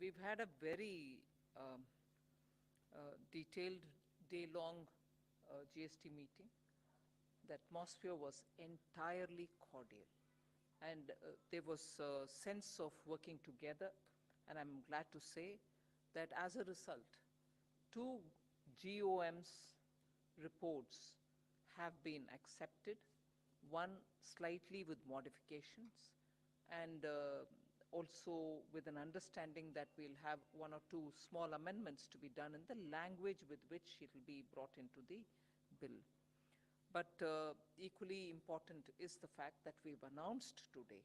we've had a very detailed day-long GST meeting. The atmosphere was entirely cordial, and there was a sense of working together, and I'm glad to say that as a result, two GOM's reports have been accepted, one slightly with modifications, and also with an understanding that we'll have one or two small amendments to be done in the language with which it will be brought into the bill. But equally important is the fact that we've announced today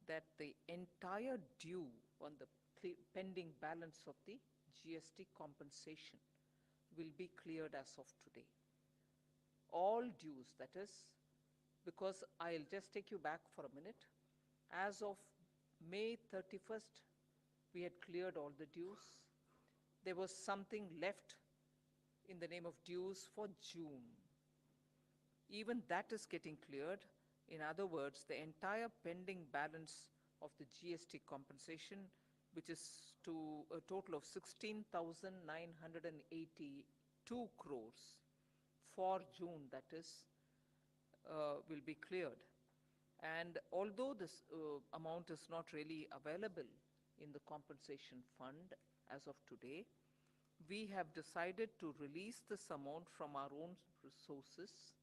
that the entire due on the pending balance of the GST compensation will be cleared as of today. All dues, that is, because I'll just take you back for a minute. As of May 31st, we had cleared all the dues. There was something left in the name of dues for June. Even that is getting cleared. In other words, the entire pending balance of the GST compensation, which is to a total of 16,982 crores for June, that is, will be cleared. And although this amount is not really available in the compensation fund as of today, we have decided to release this amount from our own resources,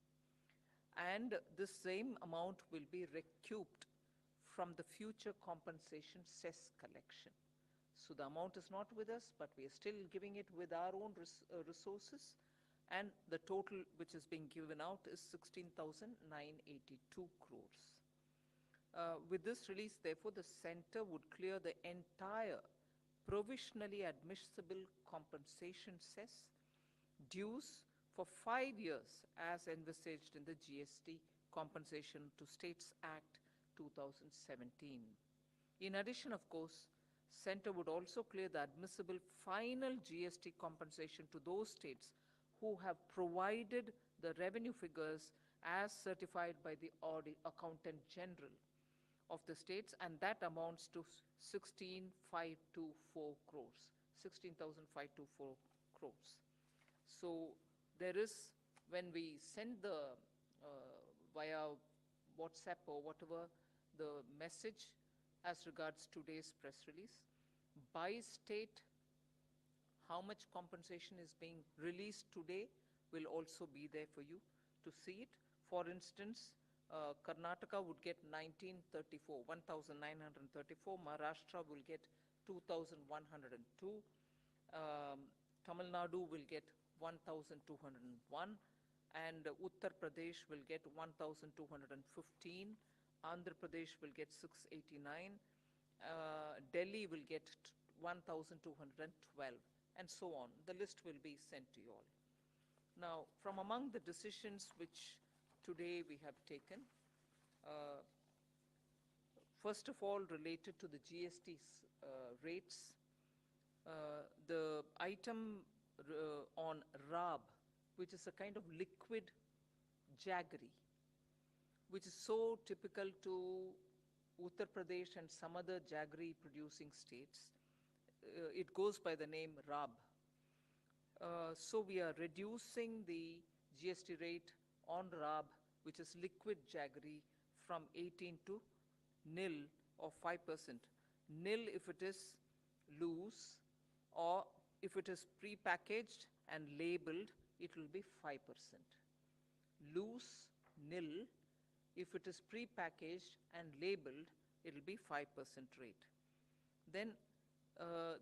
and this same amount will be recouped from the future compensation cess collection. So the amount is not with us, but we are still giving it with our own resources, and the total which is being given out is 16,982 crores. With this release, therefore, the center would clear the entire provisionally admissible compensation cess dues for 5 years as envisaged in the GST Compensation to States Act 2017. In addition, of course, center would also clear the admissible final GST compensation to those states who have provided the revenue figures as certified by the Accountant General of the states, and that amounts to 16,524 crores, 16,524 crores. So there is, when we send the via WhatsApp or whatever the message as regards today's press release, by state, how much compensation is being released today will also be there for you to see it. For instance, Karnataka would get 1934, 1,934. Maharashtra will get 2,102. Tamil Nadu will get 1,201. And Uttar Pradesh will get 1,215. Andhra Pradesh will get 689. Delhi will get 1,212. And so on. The list will be sent to you all. Now, from among the decisions which today we have taken, first of all, related to the GST rates, the item on RAB, which is a kind of liquid jaggery, which is so typical to Uttar Pradesh and some other jaggery producing states. It goes by the name RAB. So we are reducing the GST rate on RAB, which is liquid jaggery, from 18 to nil or 5%. Nil if it is loose, or if it is pre-packaged and labeled, it will be 5%. Loose, nil. If it is pre-packaged and labeled, it will be 5% rate. Then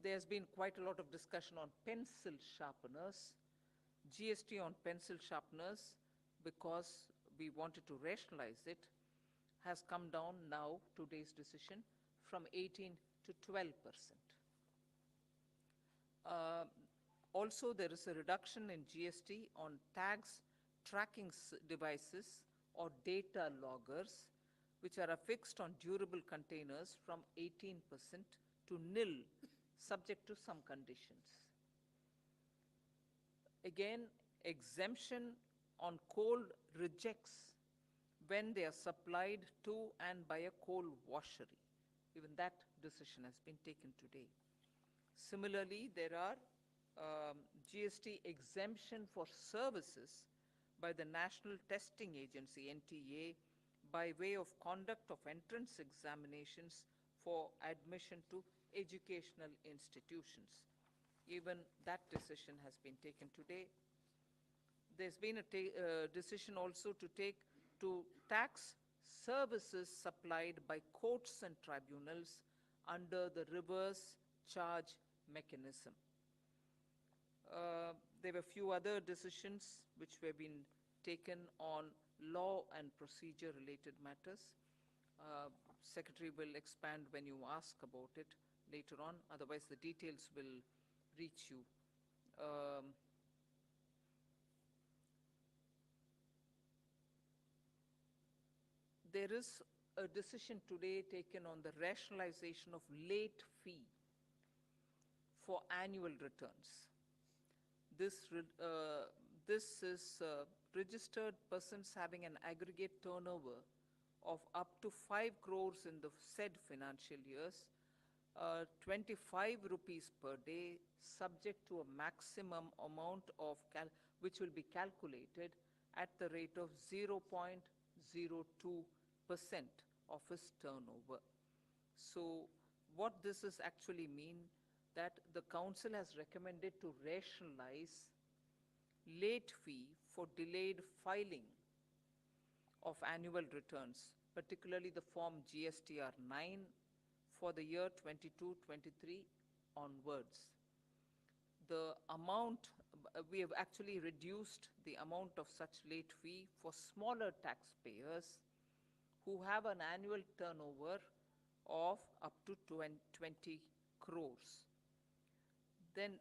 there's been quite a lot of discussion on pencil sharpeners. GST on pencil sharpeners, because we wanted to rationalize it, has come down now, today's decision, from 18 to 12%. Also, there is a reduction in GST on tags, tracking devices, or data loggers, which are affixed on durable containers, from 18% to nil, subject to some conditions. Again, exemption on coal rejects when they are supplied to and by a coal washery. Even that decision has been taken today. Similarly, there are GST exemption for services by the National Testing Agency, NTA, by way of conduct of entrance examinations for admission to educational institutions. Even that decision has been taken today. There's been a decision also to tax services supplied by courts and tribunals under the reverse charge mechanism. There were a few other decisions which have been taken on law and procedure related matters. Secretary will expand when you ask about it later on, otherwise the details will reach you. There is a decision today taken on the rationalization of late fee for annual returns. This is registered persons having an aggregate turnover of up to 5 crores in the said financial years, 25 rupees per day, subject to a maximum amount of which will be calculated at the rate of 0.02% of his turnover. So what this is actually mean, that the council has recommended to rationalize late fee for delayed filing of annual returns, particularly the form GSTR 9 for the year 22-23 onwards. The amount, we have actually reduced the amount of such late fee for smaller taxpayers who have an annual turnover of up to 20 crores. Then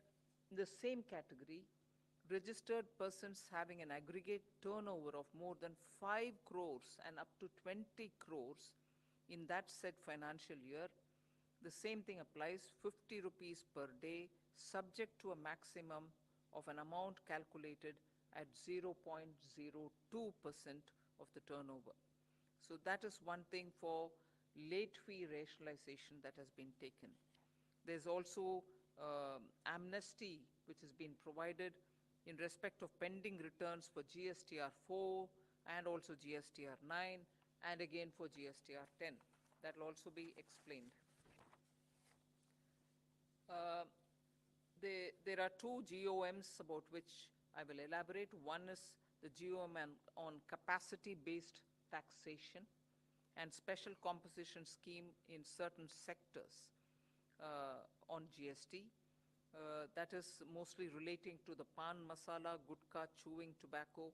in the same category, registered persons having an aggregate turnover of more than 5 crores and up to 20 crores in that said financial year, the same thing applies, 50 rupees per day, subject to a maximum of an amount calculated at 0.02% of the turnover. So that is one thing for late fee rationalization that has been taken. There's also amnesty which has been provided in respect of pending returns for GSTR 4 and also GSTR 9 and again for GSTR 10. That will also be explained. There are two GOMs about which I will elaborate. One is the GOM on capacity-based taxation and special composition scheme in certain sectors on GST. That is mostly relating to the pan masala, gutka, chewing tobacco,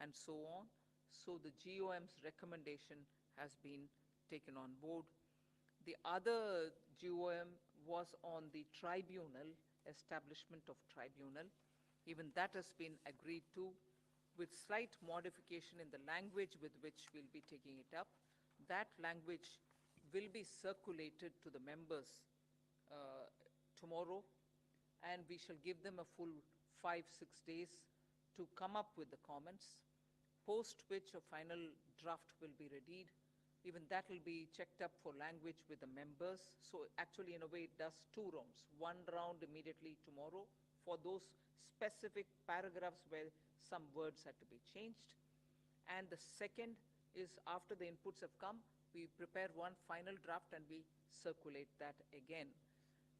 and so on. So the GOM's recommendation has been taken on board. The other GOM was on the tribunal, establishment of tribunal. Even that has been agreed to with slight modification in the language with which we'll be taking it up. That language will be circulated to the members tomorrow, and we shall give them a full 5-6 days to come up with the comments, post which a final draft will be readied. Even that will be checked up for language with the members. So actually, in a way, it does two rounds. One round immediately tomorrow for those specific paragraphs where some words had to be changed. And the second is after the inputs have come, we prepare one final draft and we circulate that again.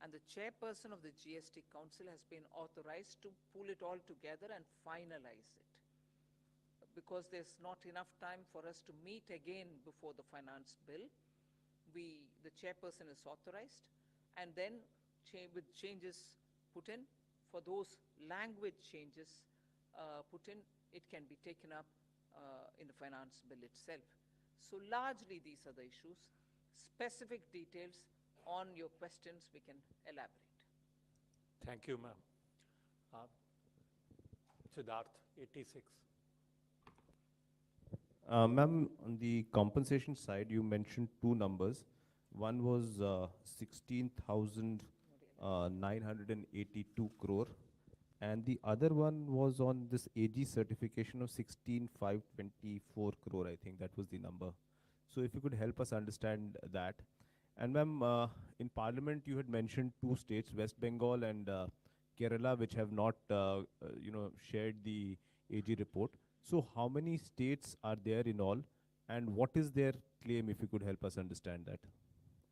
And the chairperson of the GST Council has been authorized to pull it all together and finalize it. Because there's not enough time for us to meet again before the finance bill, the chairperson is authorized, and then with changes put in, for those language changes put in, it can be taken up in the finance bill itself. So largely these are the issues. Specific details on your questions we can elaborate. Thank you, ma'am. Siddharth, 86. Ma'am, on the compensation side, you mentioned two numbers. One was 16,982 crore, and the other one was on this AG certification of 16,524 crore. I think that was the number. So if you could help us understand that. And ma'am, in Parliament you had mentioned two states, West Bengal and Kerala, which have not, shared the AG report. So how many states are there in all, and what is their claim? If you could help us understand that.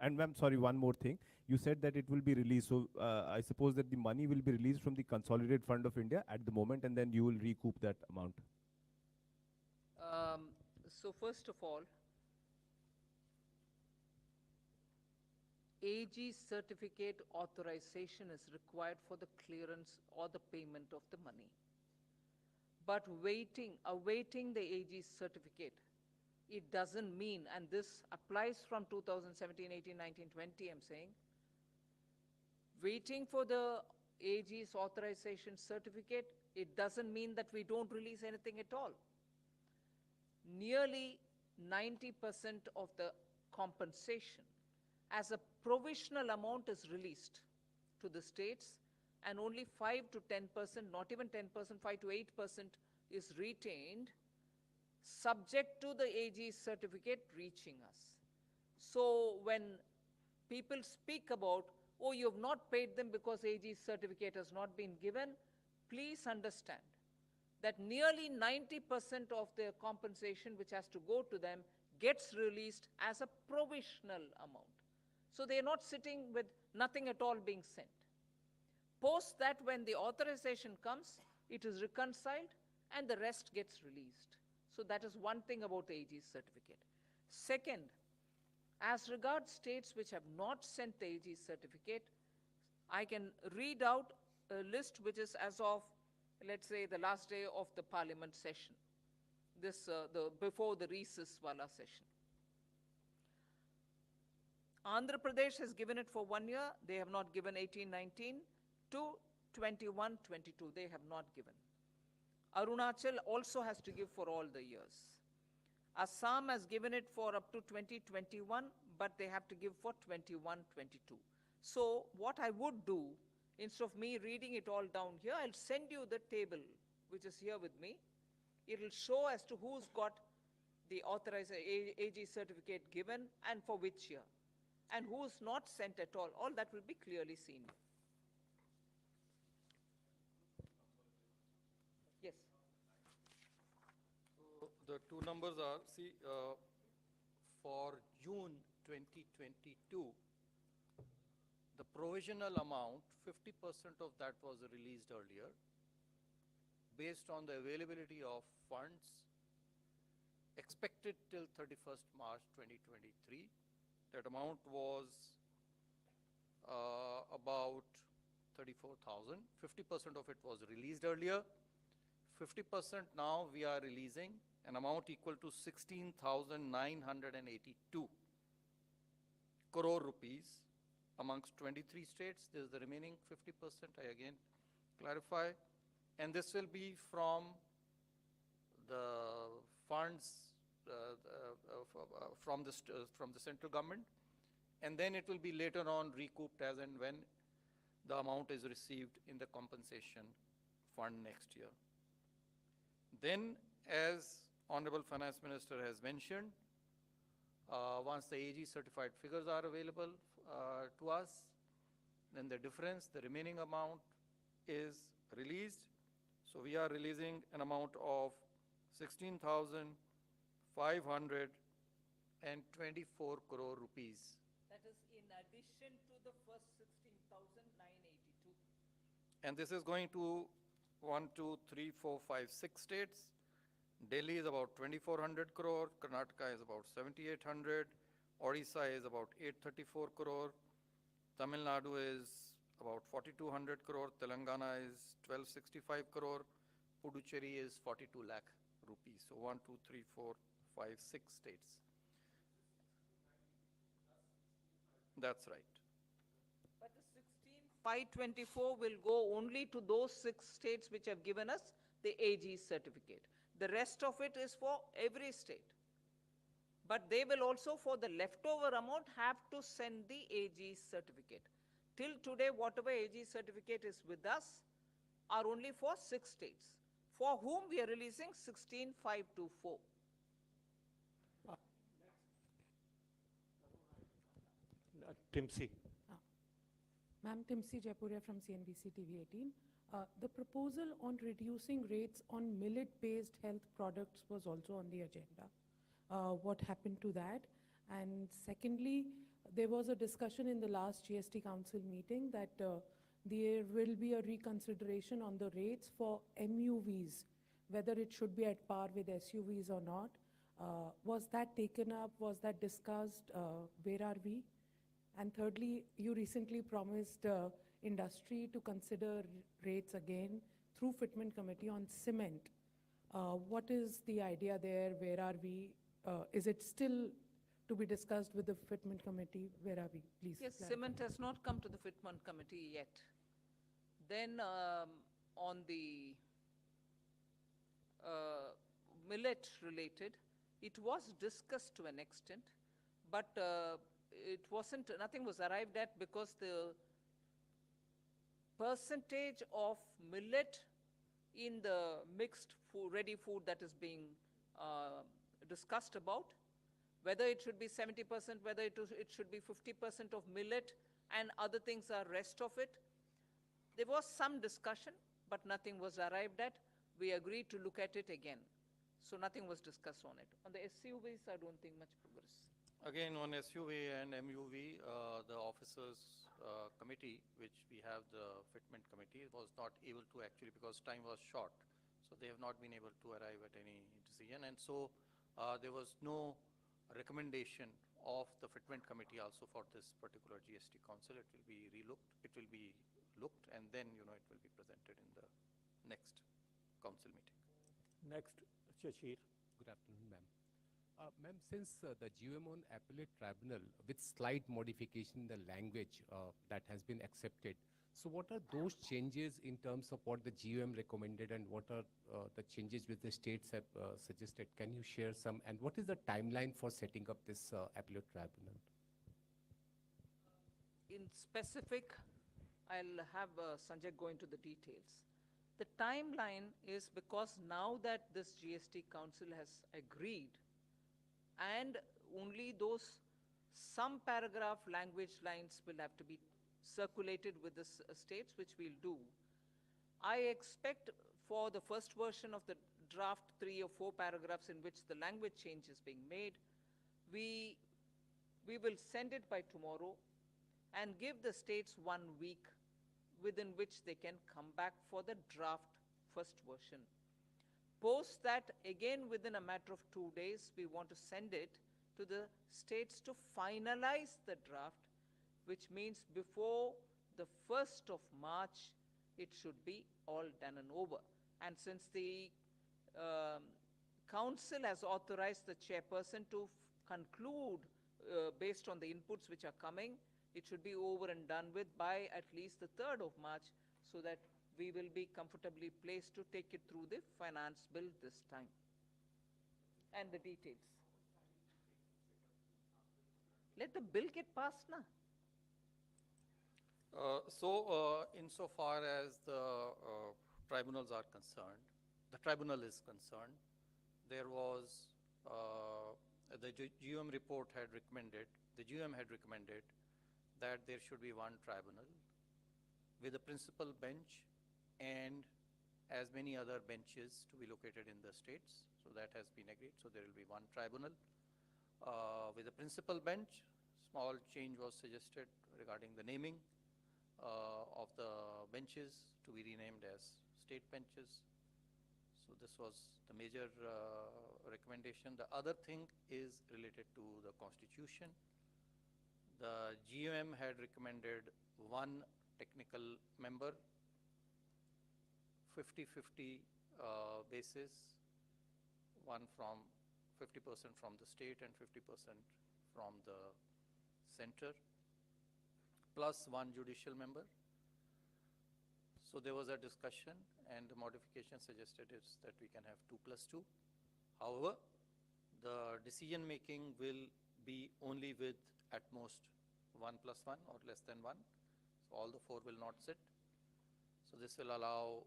And ma'am, sorry, one more thing. You said that it will be released. So I suppose that the money will be released from the Consolidated Fund of India at the moment, and then you will recoup that amount. So first of all, AG certificate authorization is required for the clearance or the payment of the money. But awaiting the AG certificate, it doesn't mean, and this applies from 2017, 18, 19, 20, I'm saying, waiting for the AG's authorization certificate, it doesn't mean that we don't release anything at all. Nearly 90% of the compensation as a provisional amount is released to the states, and only 5 to 10%, not even 10%, 5 to 8% is retained, subject to the AG certificate reaching us. So when people speak about, oh, you have not paid them because AG certificate has not been given, please understand that nearly 90% of their compensation which has to go to them gets released as a provisional amount. So they are not sitting with nothing at all being sent. Post that, when the authorization comes, it is reconciled and the rest gets released. So that is one thing about the AG certificate. Second, as regards states which have not sent the AG certificate, I can read out a list which is as of, let's say, the last day of the parliament session, before the recess wala session. Andhra Pradesh has given it for 1 year. They have not given 18-19 to 21-22. They have not given. Arunachal also has to give for all the years. Assam has given it for up to 2021, but they have to give for 21-22. So what I would do, instead of me reading it all down here, I'll send you the table, which is here with me. It'll show as to who's got the authorized AG certificate given and for which year, and who's not sent at all. All that will be clearly seen. Yes. So the two numbers are, for June 2022, the provisional amount, 50% of that was released earlier, based on the availability of funds expected till 31st March 2023. That amount was about 34,000. 50% of it was released earlier. 50% now we are releasing an amount equal to 16,982 crore rupees amongst 23 states. This is the remaining 50%, I again clarify. And this will be from the funds from the central government, and then it will be later on recouped as and when the amount is received in the compensation fund next year. Then, as Honorable Finance Minister has mentioned, once the AG certified figures are available to us, then the difference, the remaining amount, is released. So we are releasing an amount of 16,524 crore rupees. That is in addition to the first 16,982. And this is going to 1, 2, 3, 4, 5, 6 states. Delhi is about 2,400 crore, Karnataka is about 7,800, Odisha is about 834 crore, Tamil Nadu is about 4,200 crore, Telangana is 1,265 crore, Puducherry is 42 lakh rupees. So 1, 2, 3, 4, 5, 6 states. That's right. But the 16,524 will go only to those 6 states which have given us the AG certificate. The rest of it is for every state. But they will also, for the leftover amount, have to send the AG certificate. Till today, whatever AG certificate is with us are only for 6 states, for whom we are releasing 16,524. Timsi. Ma'am, Timsi Jaipuria from CNBC TV 18. The proposal on reducing rates on millet-based health products was also on the agenda. What happened to that? And secondly, there was a discussion in the last GST Council meeting that there will be a reconsideration on the rates for MUVs, whether it should be at par with SUVs or not. Was that taken up? Was that discussed? Where are we? And thirdly, you recently promised industry to consider rates again through Fitment Committee on cement. What is the idea there? Where are we? Is it still to be discussed with the Fitment Committee? Where are we? Please. Yes, clarify. cement has not come to the Fitment Committee yet. Then on the millet related, it was discussed to an extent, but nothing was arrived at because the percentage of millet in the mixed food, ready food that is being discussed about, whether it should be 70%, whether it should be 50% of millet and other things are rest of it. There was some discussion, but nothing was arrived at. We agreed to look at it again. So nothing was discussed on it. On the SUVs, I don't think much progress. Again, on SUV and MUV, the officers committee, which we have the fitment committee, was not able to actually, because time was short. So they have not been able to arrive at any decision. And so there was no recommendation of the fitment committee also for this particular GST council. It will be relooked. It will be looked, and then, it will be presented in the next council meeting. Next, Shashir. Good afternoon, ma'am. Ma'am, since the GMO appellate tribunal, with slight modification in the language that has been accepted, so what are those changes in terms of what the GUM recommended and what are the changes which the states have suggested? Can you share some? And what is the timeline for setting up this appellate tribunal? In specific, I'll have Sanjay go into the details. The timeline is because now that this GST Council has agreed, and only those some paragraph language lines will have to be circulated with the states, which we'll do. I expect for the first version of the draft 3 or 4 paragraphs in which the language change is being made, we will send it by tomorrow and give the states 1 week within which they can come back for the draft first version. Post that, again within a matter of 2 days, we want to send it to the states to finalize the draft, which means before the 1st of March, it should be all done and over. And since the council has authorized the chairperson to conclude based on the inputs which are coming, it should be over and done with by at least the 3rd of March, so that we will be comfortably placed to take it through the finance bill this time. And the details. Let the bill get passed now. Insofar as the tribunals are concerned, the tribunal is concerned, there was, the GUM report had recommended, the GUM had recommended that there should be one tribunal with a principal bench and as many other benches to be located in the states. So that has been agreed. So there will be one tribunal with a principal bench. Small change was suggested regarding the naming of the benches to be renamed as state benches. So this was the major recommendation. The other thing is related to the constitution. The GUM had recommended one technical member, 50-50 basis, one from 50% from the state and 50% from the center, plus one judicial member. So there was a discussion, and the modification suggested is that we can have 2+2. However, the decision making will be only with at most 1+1 or less than 1. So all the 4 will not sit. So this will allow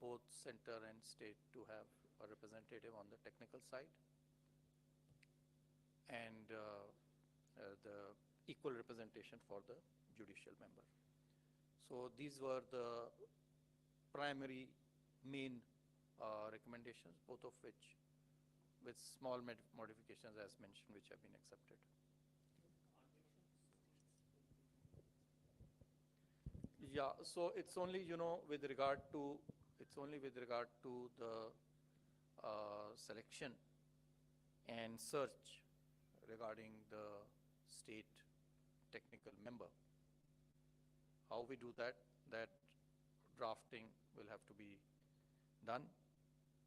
both center and state to have a representative on the technical side, and the equal representation for the judicial member. So these were the primary main recommendations, both of which with small modifications as mentioned, which have been accepted. Yeah, so it's only, with regard to, the selection and search regarding the state technical member. How we do that drafting will have to be done.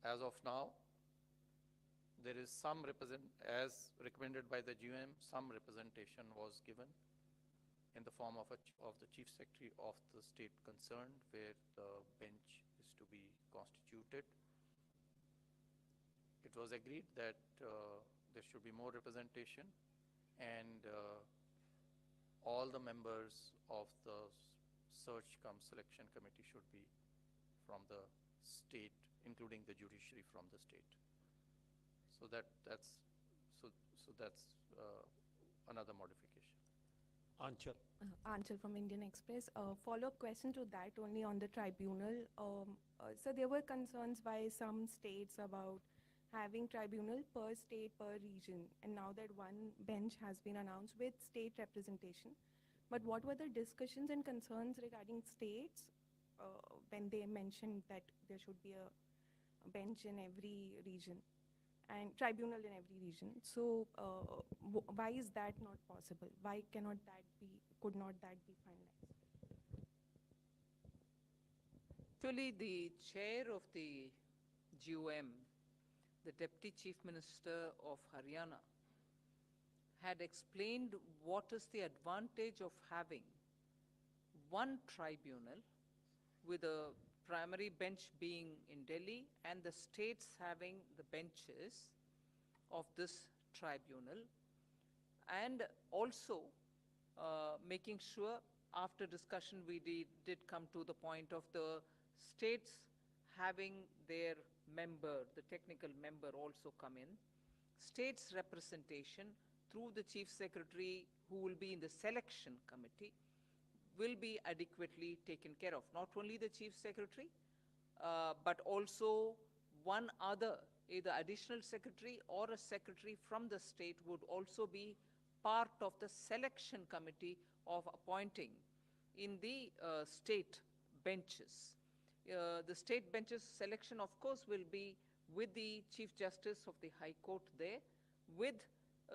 As of now, there is some as recommended by the GM, some representation was given in the form of the Chief Secretary of the state concerned, where the bench is to be constituted. It was agreed that there should be more representation, and all the members of the search cum selection committee should be from the state, including the judiciary from the state. So that's another modification. Anchal. Anchal from Indian Express. Follow-up question to that, only on the tribunal. So there were concerns by some states about having tribunal per state, per region, and now that one bench has been announced with state representation. But what were the discussions and concerns regarding states when they mentioned that there should be a bench in every region and tribunal in every region? So why is that not possible? Why could not that be finalized? Actually, the chair of the GOM, the Deputy Chief Minister of Haryana, had explained what is the advantage of having one tribunal with a primary bench being in Delhi and the states having the benches of this tribunal, and also making sure, after discussion we did come to the point of the states having their member, the technical member, also come in. States representation through the Chief Secretary, who will be in the selection committee, will be adequately taken care of. Not only the Chief Secretary, but also one other, either additional secretary or a secretary from the state, would also be part of the selection committee of appointing in the state benches. The state benches selection, of course, will be with the Chief Justice of the High Court there, with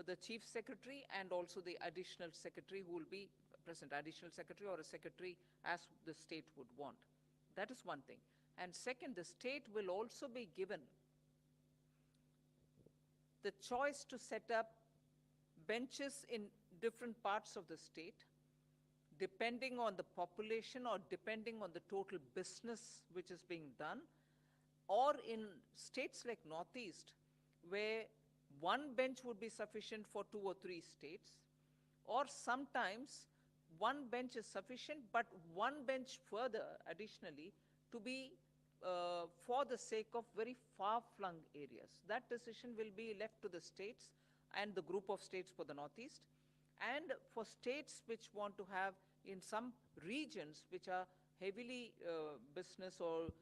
the Chief Secretary and also the additional secretary who will be present, additional secretary or a secretary as the state would want. That is one thing. And second, the state will also be given the choice to set up benches in different parts of the state, depending on the population or depending on the total business which is being done, or in states like Northeast, where one bench would be sufficient for 2 or 3 states, or sometimes one bench is sufficient, but one bench further additionally to be for the sake of very far-flung areas. That decision will be left to the states and the group of states for the Northeast. And for states which want to have in some regions which are heavily business or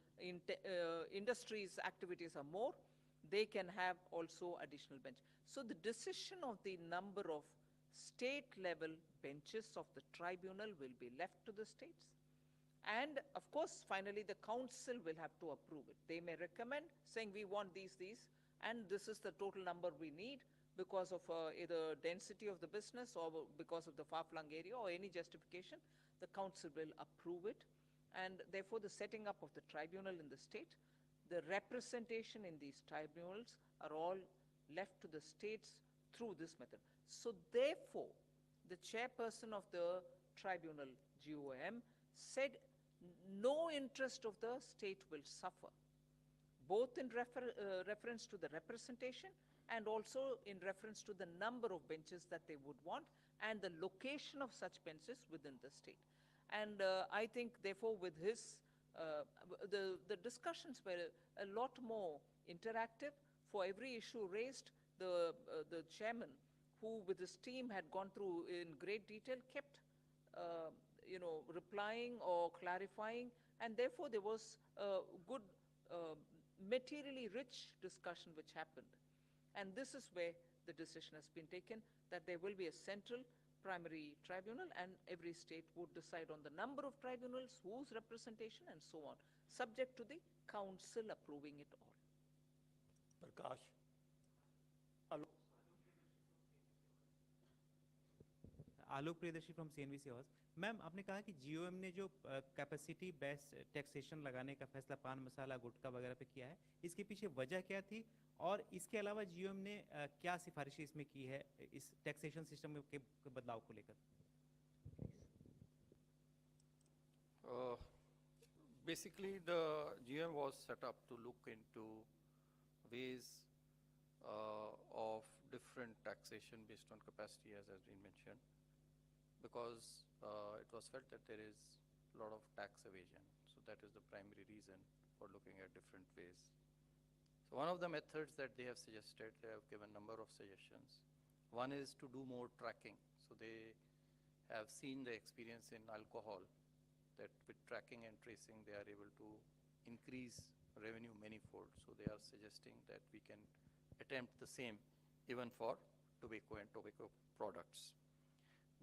industries activities are more, they can have also additional bench. So the decision of the number of state level benches of the tribunal will be left to the states. And of course, finally, the council will have to approve it. They may recommend saying we want these, and this is the total number we need because of either density of the business or because of the far-flung area or any justification. The council will approve it. And therefore, the setting up of the tribunal in the state, the representation in these tribunals are all left to the states through this method. So therefore, the chairperson of the tribunal, GOM, said no interest of the state will suffer, both in reference to the representation and also in reference to the number of benches that they would want and the location of such benches within the state. And I think, therefore, with his, the discussions were a lot more interactive. For every issue raised, the chairman, who with his team had gone through in great detail, kept replying or clarifying, and therefore there was a good, materially rich discussion which happened. And this is where the decision has been taken, that there will be a central primary tribunal, and every state would decide on the number of tribunals, whose representation, and so on, subject to the council approving it all. Prakash. Hello. Alok Priyadarshi from CNBC house. Ma'am, आपने कहा कि GoM ने जो capacity based taxation लगाने का फैसला पान मसाला गुटखा वगैरह पे किया है, इसके पीछे वजह क्या थी, और इसके अलावा जीओएम ने क्या सिफारिशें इसमें की है इस टैक्सेशन सिस्टम के बदलाव को लेकर? Basically, the GM was set up to look into ways of different taxation based on capacity, as has been mentioned, because it was felt that there is a lot of tax evasion. So that is the primary reason for looking at different ways. So one of the methods that they have suggested, they have given a number of suggestions. One is to do more tracking. So they have seen the experience in alcohol, that with tracking and tracing, they are able to increase revenue manifold. So they are suggesting that we can attempt the same even for tobacco and tobacco products.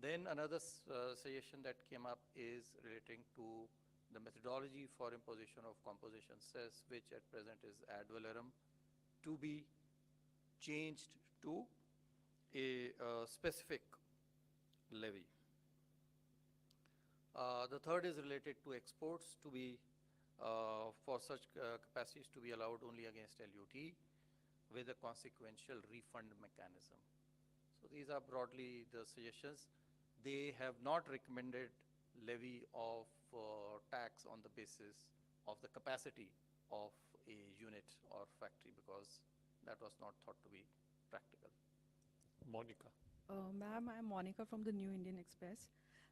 Then another suggestion that came up is relating to the methodology for imposition of composition cess, which at present is ad valorem, to be changed to a specific levy. The third is related to exports, to be for such capacities to be allowed only against LUT with a consequential refund mechanism. So these are broadly the suggestions. They have not recommended levy of tax on the basis of the capacity of a unit or factory, because that was not thought to be practical. Monica. Ma'am, I'm Monica from the New Indian Express.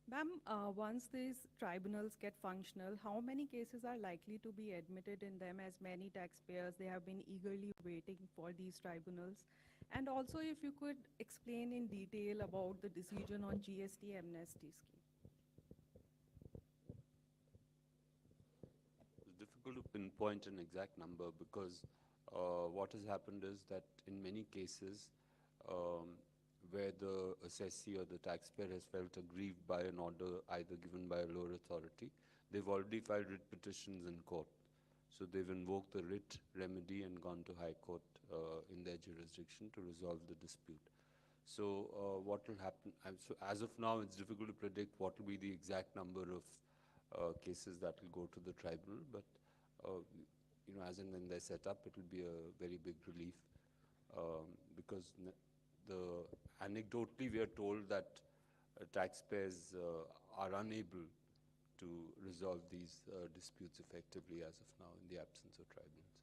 Ma'am, once these tribunals get functional, how many cases are likely to be admitted in them, as many taxpayers, they have been eagerly waiting for these tribunals? And also, if you could explain in detail about the decision on GST amnesty scheme. It's difficult to pinpoint an exact number, because what has happened is that in many cases, where the assessee or the taxpayer has felt aggrieved by an order either given by a lower authority, they've already filed writ petitions in court. So they've invoked the writ remedy and gone to High Court in their jurisdiction to resolve the dispute. So what will happen, so as of now, it's difficult to predict what will be the exact number of cases that will go to the tribunal, but as and when they're set up, it will be a very big relief, because anecdotally we are told that taxpayers are unable to resolve these disputes effectively as of now in the absence of tribunals.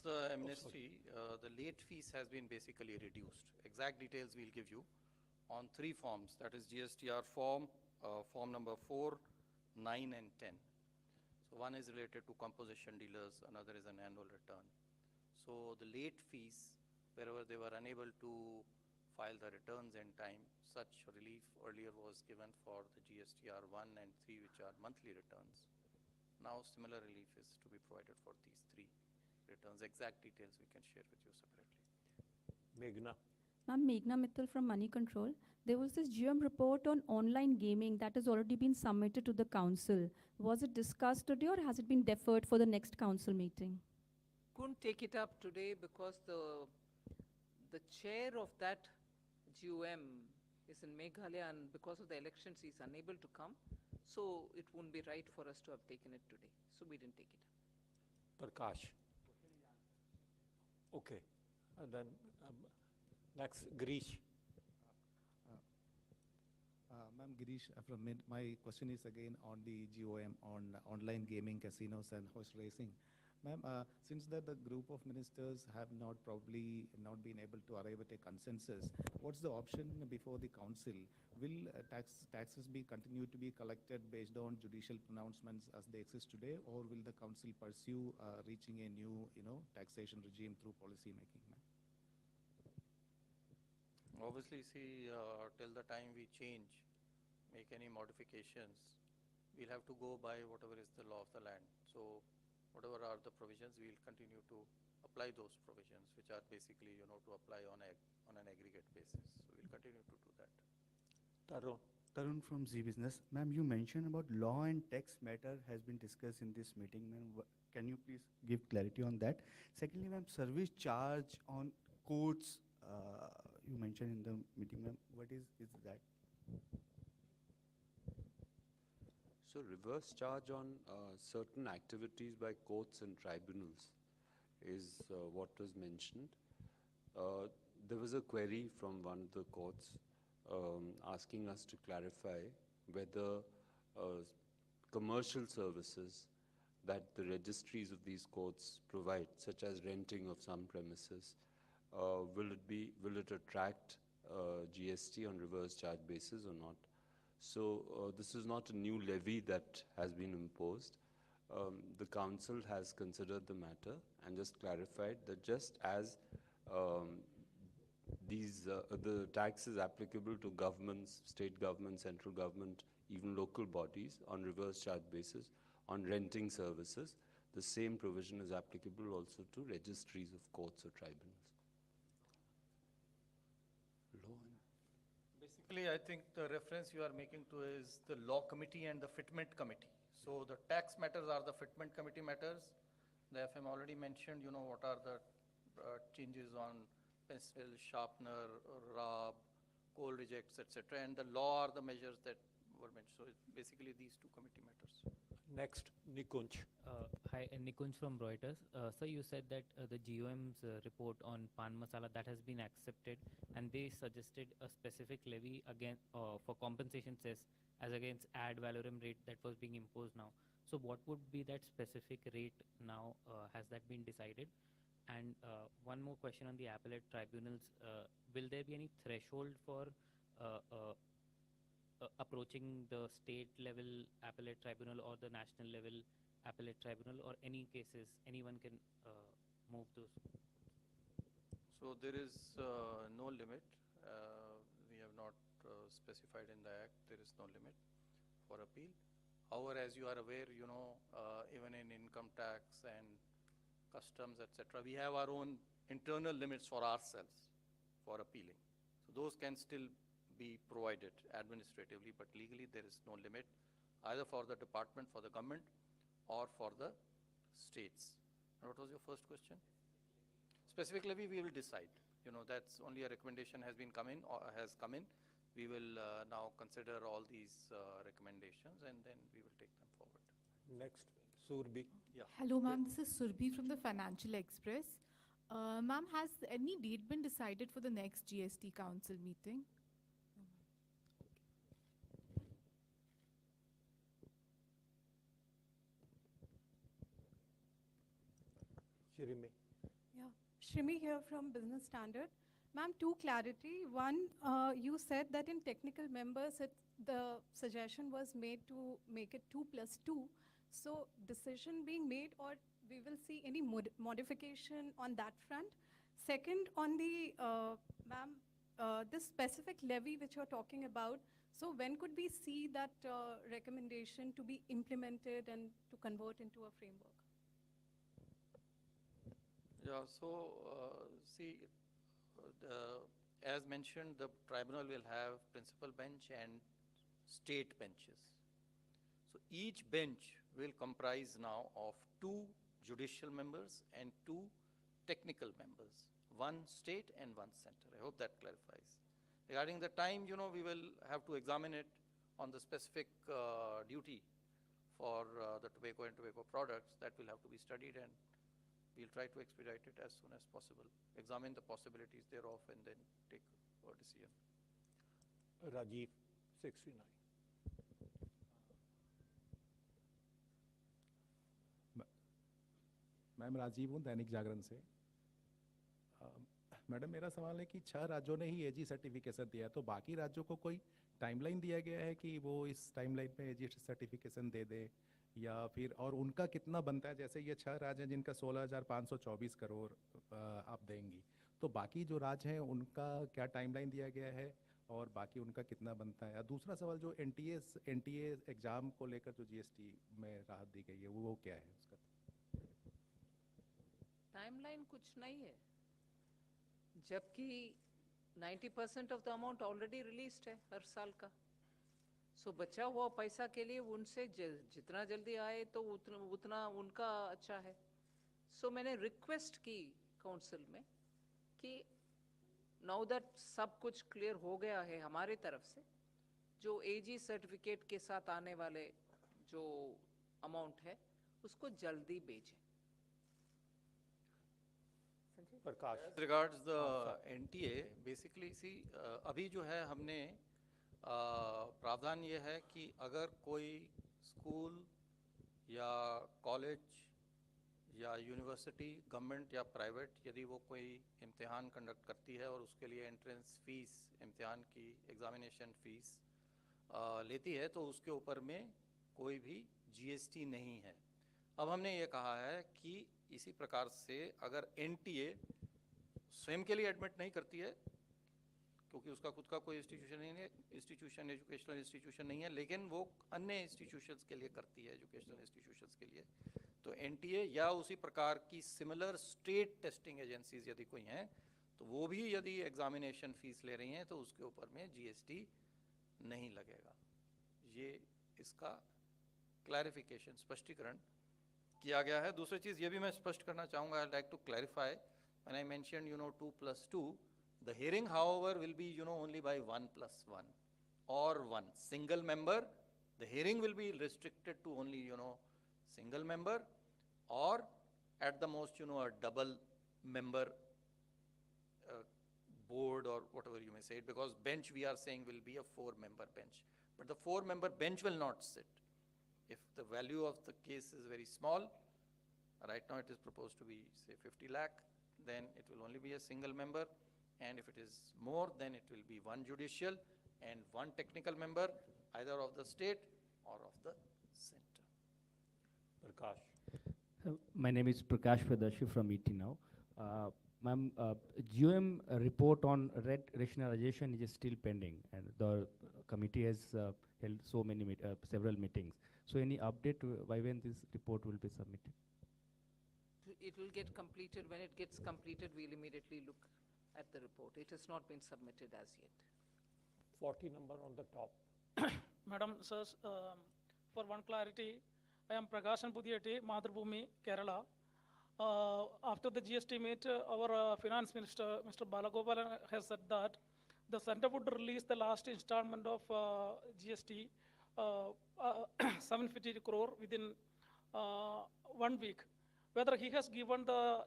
The amnesty, the late fees has been basically reduced. Exact details we'll give you on 3 forms, that is GSTR form, form number 4, 9 and 10. So one is related to composition dealers, another is an annual return. So the late fees, wherever they were unable to file the returns in time, such relief earlier was given for the GSTR 1 and 3, which are monthly returns. Now similar relief is to be provided for these 3 returns. Exact details we can share with you separately. Meghna. Ma'am, Meghna Mittal from Money Control. There was this GM report on online gaming that has already been submitted to the council. Was it discussed today, or has it been deferred for the next council meeting? Couldn't take it up today because the chair of that GOM is in Meghalaya, and because of the elections he's unable to come. So it wouldn't be right for us to have taken it today. So we didn't take it up. Prakash. Okay. And then next, Girish. Ma'am, Girish, my question is again on the GOM on online gaming, casinos and horse racing. Ma'am, since the group of ministers have probably not been able to arrive at a consensus, what's the option before the council? Will taxes be continued to be collected based on judicial pronouncements as they exist today, or will the council pursue reaching a new, taxation regime through policy making, ma'am? Obviously, see, till the time we change make any modifications, we'll have to go by whatever is the law of the land. So whatever are the provisions, we'll continue to apply those provisions, which are basically, to apply on an aggregate basis. So we'll continue to do that. Tarun. Tarun from Z Business. Ma'am, you mentioned about law and tax matter has been discussed in this meeting. Ma'am, can you please give clarity on that? Secondly, ma'am, service charge on courts, you mentioned in the meeting, ma'am. What is that? So reverse charge on certain activities by courts and tribunals is what was mentioned. There was a query from one of the courts asking us to clarify whether commercial services that the registries of these courts provide, such as renting of some premises, will it attract GST on reverse charge basis or not? So this is not a new levy that has been imposed. The council has considered the matter and just clarified that just as the tax is applicable to governments, state government, central government, even local bodies on reverse charge basis on renting services, the same provision is applicable also to registries of courts or tribunals. Basically, I think the reference you are making to is the law committee and the fitment committee. So the tax matters are the fitment committee matters. The FM already mentioned, what are the changes on pencil, sharpener, rub, coal rejects, etc. And the law are the measures that were mentioned. So it's basically these two committee matters. Next, Nikunj. Hi, Nikunj from Reuters. So you said that the GOM's report on pan masala that has been accepted, and they suggested a specific levy again for compensation cess as against ad valorem rate that was being imposed now. So what would be that specific rate now? Has that been decided? And one more question on the appellate tribunals. Will there be any threshold for approaching the state level appellate tribunal or the national level appellate tribunal, or any cases anyone can move those? So there is no limit. We have not specified in the Act. There is no limit for appeal. However, as you are aware, even in income tax and customs, etc., we have our own internal limits for ourselves for appealing. So those can still be provided administratively, but legally there is no limit either for the department, for the government, or for the states. And what was your first question? Specific levy we will decide. That's only a recommendation has been come in or has come in. We will now consider all these recommendations and then we will take them forward. Next, Surbi. Yeah. Hello, ma'am. This is Surbi from the Financial Express. Ma'am, has any date been decided for the next GST Council meeting? Shirimi. Yeah, Shrimi here from Business Standard. Ma'am, two clarity. One, you said that in technical members, the suggestion was made to make it 2+2. So decision being made, or we will see any modification on that front? Second, on the, ma'am, this specific levy which you're talking about, so when could we see that recommendation to be implemented and to convert into a framework? Yeah, so see, as mentioned, the tribunal will have principal bench and state benches. So each bench will comprise now of 2 judicial members and 2 technical members, 1 state and 1 center. I hope that clarifies. Regarding the time, we will have to examine it on the specific duty for the tobacco and tobacco products. That will have to be studied, and we'll try to expedite it as soon as possible, examine the possibilities thereof, and then take a decision. Rajiv, 69. Ma'am Rajiv हूँ दैनिक जागरण से। Madam मेरा सवाल है कि 6 राज्यों ने ही एजी certification दिया, तो बाकी राज्यों को कोई टाइमलाइन दिया गया है कि वो इस टाइमलाइन में एजी सर्टिफिकेशन दे दे, या फिर और उनका कितना बनता है? जैसे ये 6 राज्य हैं जिनका 16,524 करोड़ आप देंगी, तो बाकी जो राज्य हैं उनका क्या टाइमलाइन दिया गया है? और बाकी उनका कितना बनता है? और दूसरा सवाल जो एनटीए एग्जाम को लेकर जो जीएसटी में राहत दी गई है वो क्या है उसका? टाइमलाइन कुछ नहीं है, जबकि 90% of the amount already released है हर साल का। सो बचा हुआ पैसा के लिए उनसे जितना जल्दी आए तो उतना उनका अच्छा है। सो मैंने रिक्वेस्ट की काउंसिल में कि नाउ दैट सब कुछ क्लियर हो गया है हमारी तरफ से, जो एजी सर्टिफिकेट के साथ आने वाले जो अमाउंट है उसको जल्दी भेजें। प्रकाश रिगार्ड्स द एनटीए बेसिकली सी अभी जो है हमने प्रावधान ये है कि अगर कोई स्कूल या कॉलेज या यूनिवर्सिटी गवर्नमेंट या प्राइवेट यदि वो कोई इम्तिहान कंडक्ट करती है और उसके लिए एंट्रेंस फीस इम्तिहान की एग्जामिनेशन फीस लेती है तो उसके ऊपर में कोई भी जीएसटी नहीं है। अब हमने ये कहा है कि इसी प्रकार से अगर एनटीए स्वयं के लिए एडमिट नहीं करती है क्योंकि उसका खुद का कोई इंस्टीट्यूशन नहीं है, इंस्टीट्यूशन एजुकेशनल इंस्टीट्यूशन नहीं है, लेकिन वो अन्य इंस्टीट्यूशंस के लिए करती है, एजुकेशनल इंस्टीट्यूशंस के लिए, तो एनटीए या उसी प्रकार की सिमिलर स्टेट टेस्टिंग एजेंसीज यदि कोई हैं तो वो भी यदि एग्जामिनेशन फीस ले रही हैं तो उसके ऊपर में जीएसटी नहीं लगेगा। ये इसका क्लैरिफिकेशन स्पष्टीकरण किया गया है। दूसरी चीज़ ये भी मैं स्पष्ट करना चाहूँगा, I like to clarify when I mention 2+2, the hearing however will be only by 1+1 or one single member. The hearing will be restricted to only single member or at the most a double member board or whatever you may say it, because bench we are saying will be a 4-member bench, but the 4-member bench will not sit. If the value of the case is very small, right now it is proposed to be say 50 lakh, then it will only be a single member, and if it is more then it will be one judicial and one technical member either of the state or of the center. Prakash My name is Prakash Pradarshi from ET Now. Ma'am, GOM report on red rationalization is still pending, and the committee has held several meetings. So any update by when this report will be submitted? It will get completed. When it gets completed, we'll immediately look at the report. It has not been submitted as yet. 40 number on the top. Madam, sirs, for one clarity, I am Prakashan Pudiyati, Madhubhumi, Kerala. After the GST meet, our finance minister, Mr. Balagopalan, has said that the center would release the last installment of GST, 750 crore within 1 week. Whether he has given the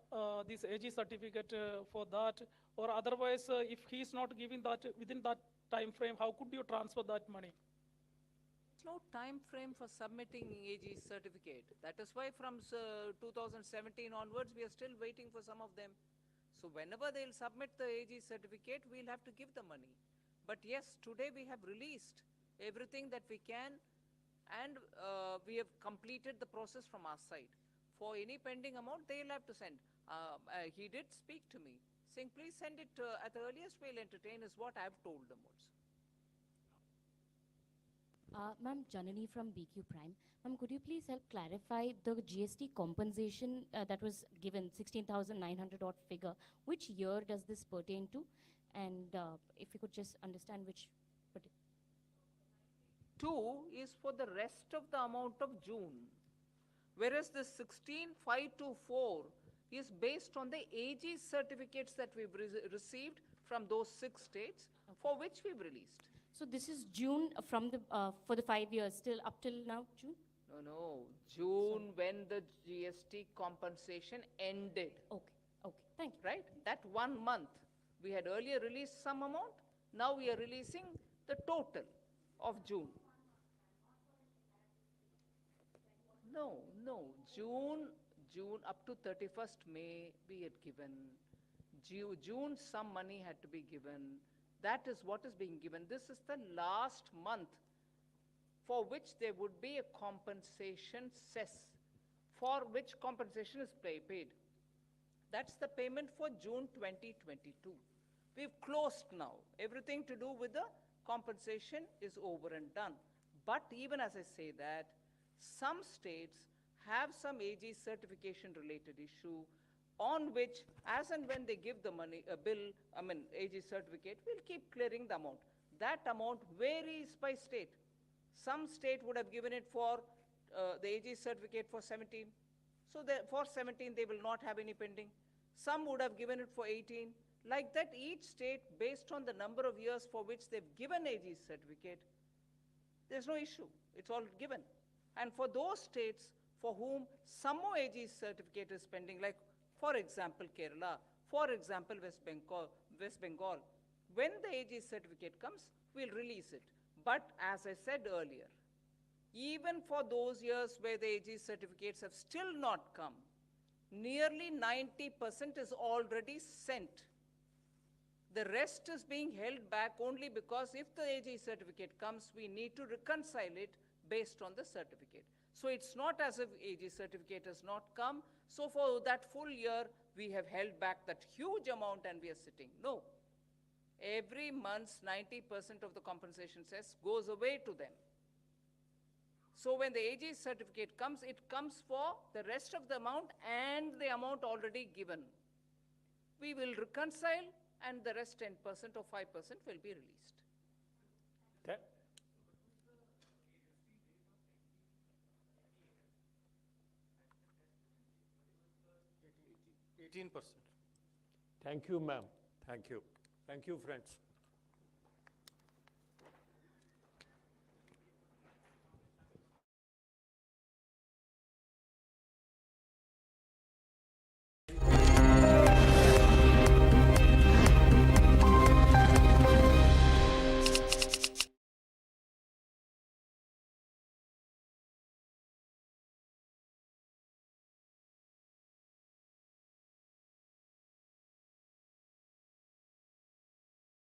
this AG certificate for that, or otherwise, if he is not giving that within that time frame, how could you transfer that money? There's no time frame for submitting AG certificate. That is why from 2017 onwards, we are still waiting for some of them. So whenever they'll submit the AG certificate, we'll have to give the money. But yes, today we have released everything that we can, and we have completed the process from our side. For any pending amount, they'll have to send. He did speak to me, saying, please send it at the earliest, we'll entertain, is what I've told them also. Ma'am, Janani from BQ Prime. Ma'am, could you please help clarify the GST compensation that was given, 16,900 odd figure? Which year does this pertain to? And if you could just understand which. 2 is for the rest of the amount of June, whereas the 16,524 is based on the AG certificates that we've received from those 6 states, for which we've released. So this is June from the for the 5 years, still up till now, June? No, June when the GST compensation ended. Okay, thank you. Right? That 1 month. We had earlier released some amount, now we are releasing the total of June. No, June up to 31st May we had given. June some money had to be given. That is what is being given. This is the last month for which there would be a compensation cess, for which compensation is paid. That's the payment for June 2022. We've closed now. Everything to do with the compensation is over and done. But even as I say that, some states have some AG certification related issue on which, as and when they give the money, AG certificate, we'll keep clearing the amount. That amount varies by state. Some state would have given it for the AG certificate for 17. So for 17, they will not have any pending. Some would have given it for 18. Like that, each state, based on the number of years for which they've given AG certificate, there's no issue. It's all given. And for those states for whom some more AG certificate is pending, like, for example, Kerala, for example, West Bengal, when the AG certificate comes, we'll release it. But as I said earlier, even for those years where the AG certificates have still not come, nearly 90% is already sent. The rest is being held back only because if the AG certificate comes, we need to reconcile it based on the certificate. So it's not as if AG certificate has not come. So for that full year, we have held back that huge amount and we are sitting. No. Every month, 90% of the compensation cess goes away to them. So when the AG certificate comes, it comes for the rest of the amount and the amount already given. We will reconcile and the rest 10% or 5% will be released. 18%. Thank you, ma'am. Thank you. Thank you, friends.